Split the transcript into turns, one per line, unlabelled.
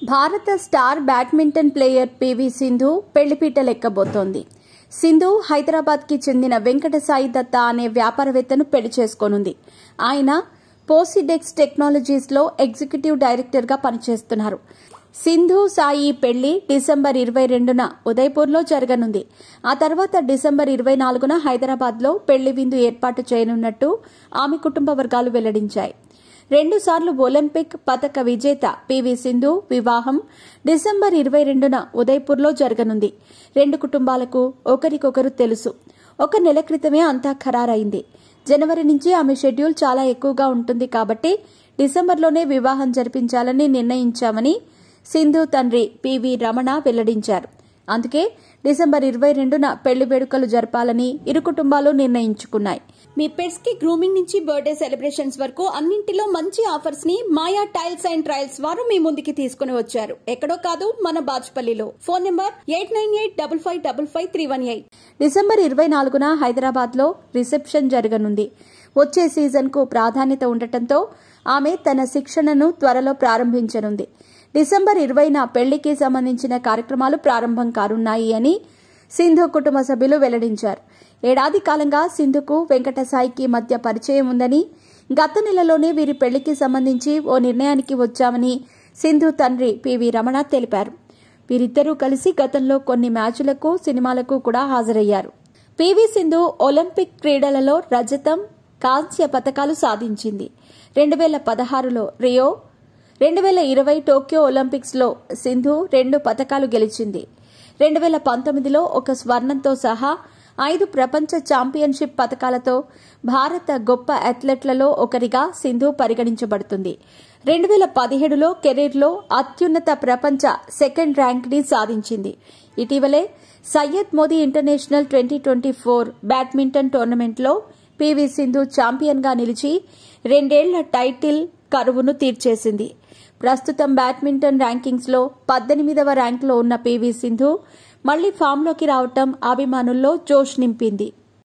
భారత star badminton player PV Sindhu పెళ్లిపీటలెక్కబోతోంది. సింధు హైదరాబాద్కి చెందిన వెంకట సాయి దత్తా అనే వ్యాపారవేత్తను పెళ్లి చేసుకోనుంది. ఆయన పోసిడెక్స్ టెక్నాలజీస్లో ఎగ్జిక్యూటివ్ డైరెక్టర్గా పనిచేస్తున్నారు. సింధు సాయి పెళ్లి డిసెంబర్ 22న ఉదయపూర్లో జరగనుంది. ఆ తర్వాత డిసెంబర్ 24న హైదరాబాద్లో పెళ్లి విందు ఏర్పాటు చేయనున్నట్టు ఆమె కుటుంబ వర్గాలు వెల్లడించాయి. 2 సార్లు ఒలింపిక్ పతక విజేత పీవీ సింధు వివాహం డిసెంబర్ 22న ఉదయపూర్లో జరగనుంది. 2 కుటుంబాలకు ఒకరికొకరు తెలుసు. 1 నెల క్రితమే అంతా ఖరారైంది. జనవరి నుంచి ఆమె షెడ్యూల్ చాలా ఎక్కువగా ఉంటుంది కాబట్టి డిసెంబర్లోనే వివాహం జరిపించాలని నిర్ణయించామని సింధు తండ్రి పీవీ రమణ వెల్లడించారు. అందుకే డిసెంబర్ 22న పెళ్లి వేడుకలు జరపాలని ఇరు కుటుంబాలు నిర్ణయించుకున్నాయి. మీ పెట్స్ కి గ్రూమింగ్ నుంచి బర్త్డే సెలబ్రేషన్స్ వరకు అన్నింటిలో మంచి ఆఫర్స్ ని మాయా టైల్స్ అండ్ ట్రయల్స్ వారు మీ ముందుకి తీసుకుని వచ్చారు. ఎక్కడో కాదు, మన బాజ్పల్లిలో. Phone number 8985555318. డిసెంబర్ 24న హైదరాబాద్ లో రిసెప్షన్ జరగనుంది. వచ్చే సీజన్ కు ప్రాధాన్యత ఉండటంతో ఆమె తన శిక్షణను త్వరలో ప్రారంభించనుంది. డిసెంబర్ 20న పెళ్లికి సంబంధించిన కార్యక్రమాలు ప్రారంభం కానున్నాయి అని సింధు కుటుంబ సభ్యులు వెల్లడించారు. ఏడాది కాలంగా సింధుకు వెంకట సాయికి మధ్య పరిచయం ఉందని, గత నెలలోనే వీరి పెళ్లికి సంబంధించి ఓ నిర్ణయానికి వచ్చామని సింధు తండ్రి పీవీ రమణ తెలిపారు. వీరిద్దరూ కలిసి గతంలో కొన్ని మ్యాచ్లకు, సినిమాలకు కూడా హాజరయ్యారు. పీవీ సింధు ఒలింపిక్ క్రీడలలో రజతం, కాంస్య పతకాలు సాధించింది. 2016లో రియో, 2020 టోక్యో ఒలింపిక్స్ లో సింధు 2 పతకాలు గెలిచింది. 2019లో 1 స్వర్ణంతో సహా 5 ప్రపంచ ఛాంపియన్షిప్ పతకాలతో భారత గొప్ప అథ్లెట్లలో ఒకరిగా సింధు పరిగణించబడుతుంది. 2017లో కెరీర్లో అత్యున్నత ప్రపంచ సెకండ్ ర్యాంక్ ని సాధించింది. ఇటీవలే సయ్యద్ మోదీ ఇంటర్నేషనల్ 2024 బ్యాడ్మింటన్ టోర్నమెంట్లో పీవీ సింధు ఛాంపియన్ గా నిలిచి 2 ఏళ్ల టైటిల్ కరువును తీర్చేసింది. ప్రస్తుతం బ్యాడ్మింటన్ ర్యాంకింగ్స్ లో 18వ ర్యాంకులో ఉన్న పీవీ సింధు మళ్లీ ఫామ్లోకి రావటం అభిమానుల్లో జోష్ నింపింది.